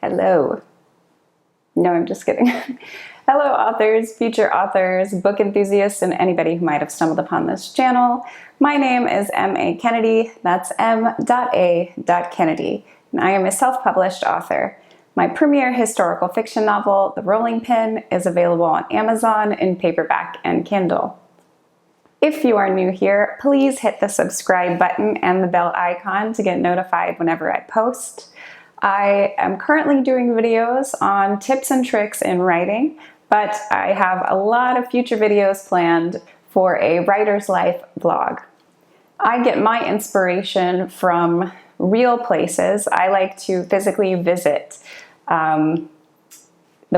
Hello. No, I'm just kidding. Hello, authors, future authors, book enthusiasts, and anybody who might have stumbled upon this channel. My name is M.A. Kennedy. That's M.A. Kennedy, and I am a self-published author. My premier historical fiction novel, The Rolling Pin, is available on Amazon in paperback and Kindle. If you are new here, please hit the subscribe button and the bell icon to get notified whenever I post. I am currently doing videos on tips and tricks in writing, but I have a lot of future videos planned for a writer's life vlog. I get my inspiration from real places. I like to physically visit the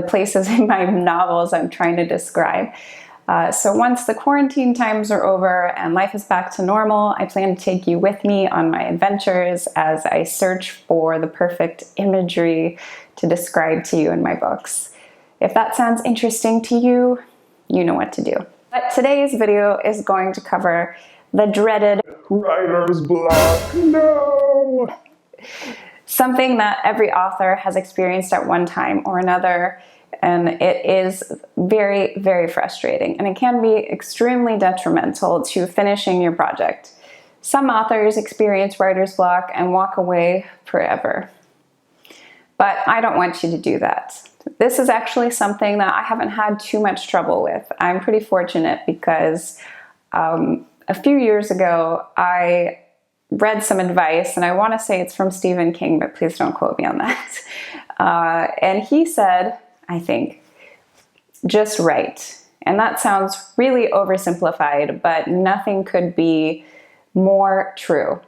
places in my novels I'm trying to describe. So once the quarantine times are over and life is back to normal, I plan to take you with me on my adventures as I search for the perfect imagery to describe to you in my books. If that sounds interesting to you, you know what to do. But today's video is going to cover the dreaded writer's block. No! Something that every author has experienced at one time or another. And it is very, very frustrating, and it can be extremely detrimental to finishing your project. Some authors experience writer's block and walk away forever. But I don't want you to do that. This is actually something that I haven't had too much trouble with. I'm pretty fortunate because a few years ago I read some advice, and I want to say it's from Stephen King, but please don't quote me on that. And he said, I think, just write. And that sounds really oversimplified, but nothing could be more true.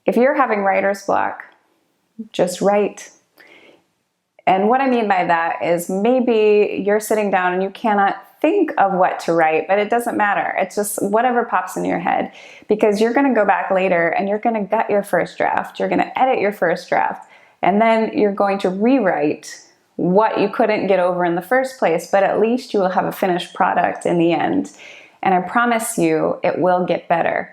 If you're having writer's block, just write. And what I mean by that is maybe you're sitting down and you cannot think of what to write, but it doesn't matter. It's just whatever pops in your head, because you're going to go back later and you're going to gut your first draft. You're going to edit your first draft, and then you're going to rewrite what you couldn't get over in the first place, but at least you will have a finished product in the end. And I promise you, it will get better.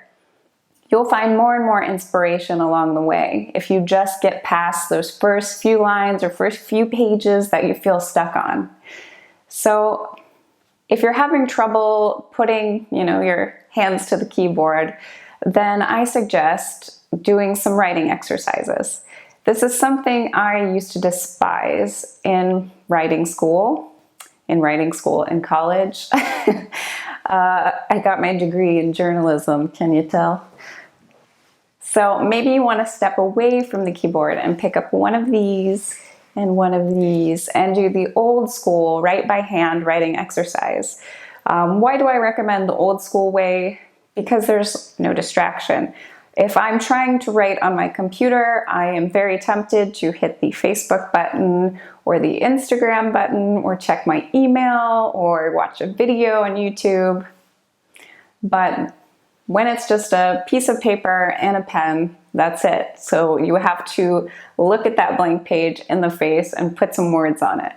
You'll find more and more inspiration along the way if you just get past those first few lines or first few pages that you feel stuck on. So if you're having trouble putting, your hands to the keyboard, then I suggest doing some writing exercises. This is something I used to despise in writing school, in college. I got my degree in journalism, can you tell? So maybe you want to step away from the keyboard and pick up one of these and one of these and do the old school write by hand writing exercise. Why do I recommend the old school way? Because there's no distraction. If I'm trying to write on my computer, I am very tempted to hit the Facebook button or the Instagram button or check my email or watch a video on YouTube. But when it's just a piece of paper and a pen, that's it. So you have to look at that blank page in the face and put some words on it.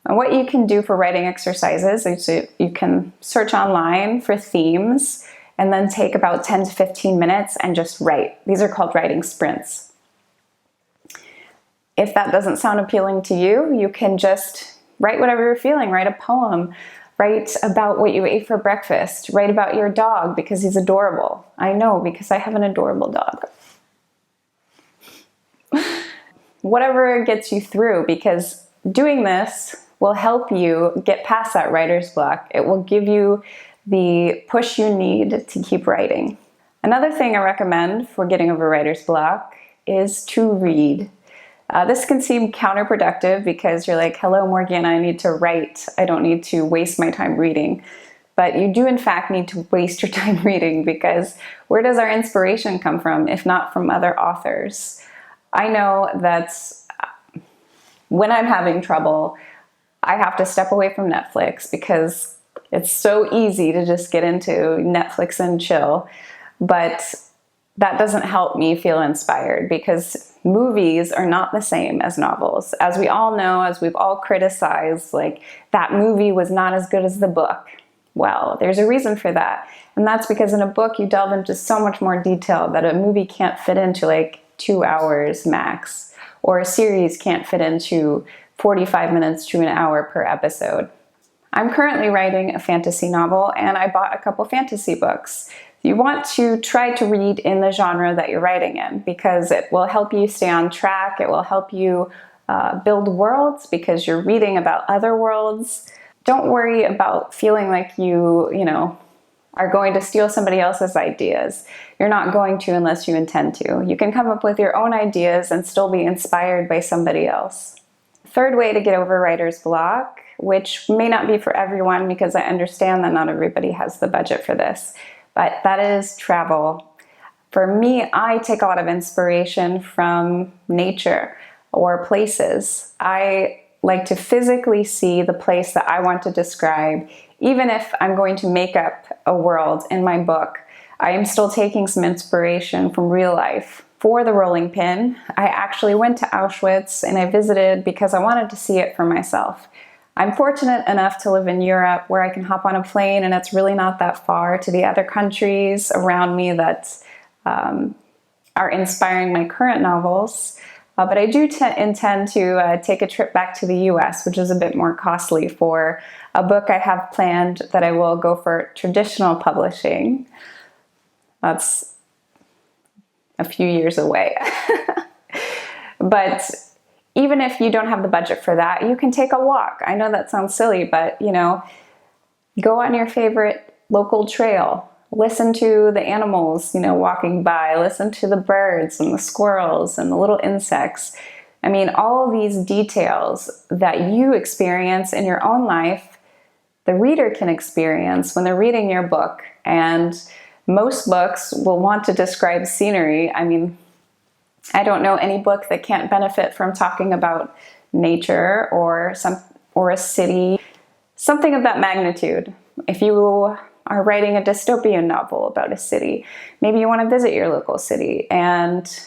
And what you can do for writing exercises is you can search online for themes and then take about 10 to 15 minutes and just write. These are called writing sprints. If that doesn't sound appealing to you, you can just write whatever you're feeling. Write a poem. Write about what you ate for breakfast. Write about your dog because he's adorable. I know, because I have an adorable dog. Whatever gets you through, because doing this will help you get past that writer's block. It will give you the push you need to keep writing. Another thing I recommend for getting over writer's block is to read. This can seem counterproductive because you're like, hello, Morgana, I need to write. I don't need to waste my time reading. But you do, in fact, need to waste your time reading, because where does our inspiration come from if not from other authors? I know that when I'm having trouble, I have to step away from Netflix because it's so easy to just get into Netflix and chill, but that doesn't help me feel inspired, because movies are not the same as novels. As we all know, as we've all criticized, like, that movie was not as good as the book. Well, there's a reason for that. And that's because in a book you delve into so much more detail that a movie can't fit into like 2 hours max. or a series can't fit into 45 minutes to an hour per episode. I'm currently writing a fantasy novel, and I bought a couple fantasy books. You want to try to read in the genre that you're writing in, because it will help you stay on track. It will help you build worlds, because you're reading about other worlds. Don't worry about feeling like you are going to steal somebody else's ideas. You're not going to unless you intend to. You can come up with your own ideas and still be inspired by somebody else. Third way to get over writer's block, which may not be for everyone because I understand that not everybody has the budget for this, but that is travel. For me, I take a lot of inspiration from nature or places. I like to physically see the place that I want to describe. Even if I'm going to make up a world in my book, I am still taking some inspiration from real life. For the rolling pin, I actually went to Auschwitz and I visited because I wanted to see it for myself. I'm fortunate enough to live in Europe where I can hop on a plane and it's really not that far to the other countries around me that are inspiring my current novels. But I do intend to take a trip back to the US, which is a bit more costly for a book I have planned that I will go for traditional publishing. That's a few years away. But even if you don't have the budget for that, you can take a walk. I know that sounds silly, but go on your favorite local trail. Listen to the animals, walking by. Listen to the birds and the squirrels and the little insects. I mean, all of these details that you experience in your own life, the reader can experience when they're reading your book. And most books will want to describe scenery. I mean, I don't know any book that can't benefit from talking about nature or a city, something of that magnitude. If you are writing a dystopian novel about a city, maybe you want to visit your local city and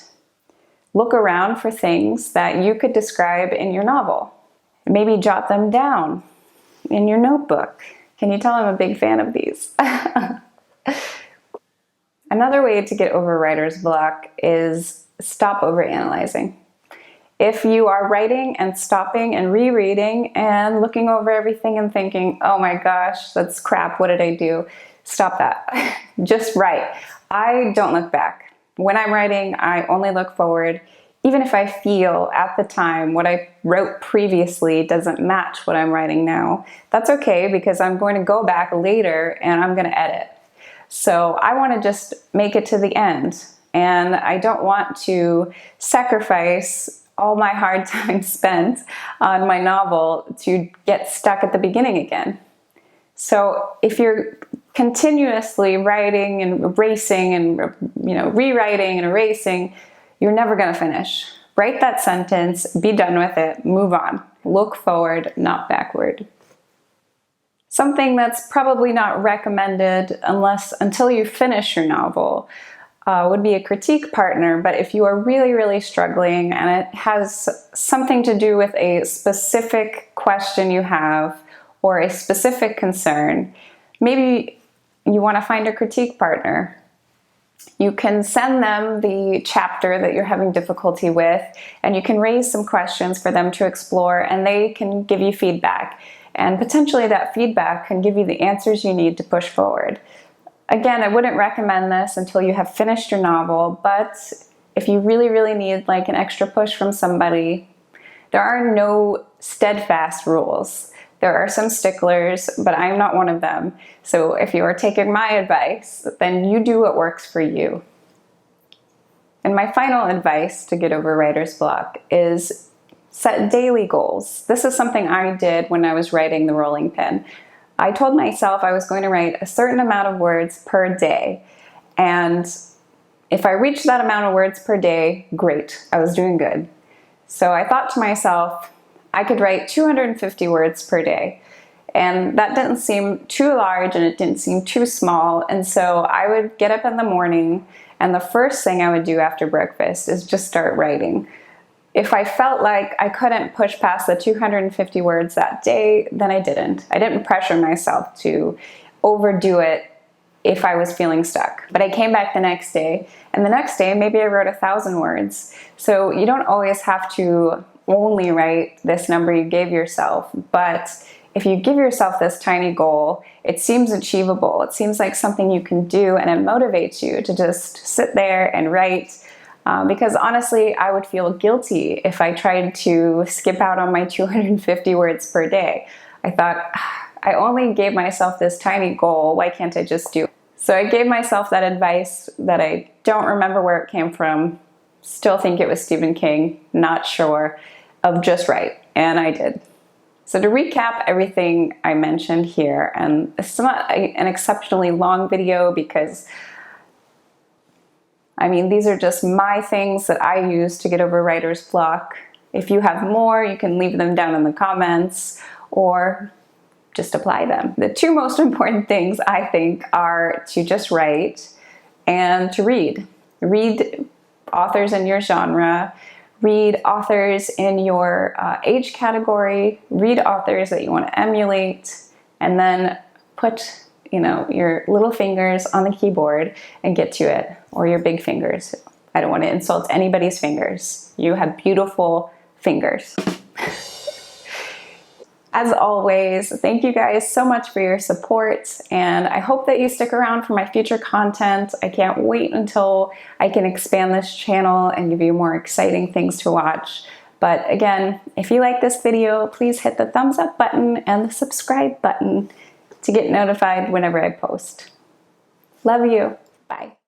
look around for things that you could describe in your novel. Maybe jot them down in your notebook. Can you tell I'm a big fan of these? Another way to get over writer's block is stop overanalyzing. If you are writing and stopping and rereading and looking over everything and thinking, oh my gosh, that's crap, what did I do? Stop that. Just write. I don't look back. When I'm writing, I only look forward. Even if I feel at the time what I wrote previously doesn't match what I'm writing now, that's okay, because I'm going to go back later and I'm going to edit. So I want to just make it to the end. And I don't want to sacrifice all my hard time spent on my novel to get stuck at the beginning again. So if you're continuously writing and erasing and rewriting and erasing, you're never going to finish. Write that sentence, be done with it, move on. Look forward, not backward. Something that's probably not recommended until you finish your novel would be a critique partner. But if you are really, really struggling and it has something to do with a specific question you have or a specific concern, maybe you want to find a critique partner. You can send them the chapter that you're having difficulty with, and you can raise some questions for them to explore, and they can give you feedback. And potentially that feedback can give you the answers you need to push forward. Again, I wouldn't recommend this until you have finished your novel, but if you really, really need like an extra push from somebody, there are no steadfast rules. There are some sticklers, but I'm not one of them. So if you are taking my advice, then you do what works for you. And my final advice to get over writer's block is set daily goals. This is something I did when I was writing The Rolling Pin. I told myself I was going to write a certain amount of words per day. And if I reached that amount of words per day, great, I was doing good. So I thought to myself, I could write 250 words per day. And that didn't seem too large and it didn't seem too small. And so I would get up in the morning and the first thing I would do after breakfast is just start writing. If I felt like I couldn't push past the 250 words that day, then I didn't. I didn't pressure myself to overdo it if I was feeling stuck. But I came back the next day, and the next day maybe I wrote 1,000 words. So you don't always have to only write this number you gave yourself, but if you give yourself this tiny goal, it seems achievable. It seems like something you can do, and it motivates you to just sit there and write. Because honestly, I would feel guilty if I tried to skip out on my 250 words per day. I thought, I only gave myself this tiny goal, why can't I just do it? So I gave myself that advice that I don't remember where it came from, still think it was Stephen King, not sure, of just write, and I did. So to recap everything I mentioned here, and it's not an exceptionally long video because, I mean, these are just my things that I use to get over writer's block. If you have more, you can leave them down in the comments or just apply them. The two most important things, I think, are to just write and to read. Read authors in your genre, read authors in your age category, read authors that you want to emulate, and then put, you know, your little fingers on the keyboard and get to it, or your big fingers. I don't want to insult anybody's fingers. You have beautiful fingers. As always, thank you guys so much for your support, and I hope that you stick around for my future content. I can't wait until I can expand this channel and give you more exciting things to watch. But again, if you like this video, please hit the thumbs up button and the subscribe button to get notified whenever I post. Love you. Bye.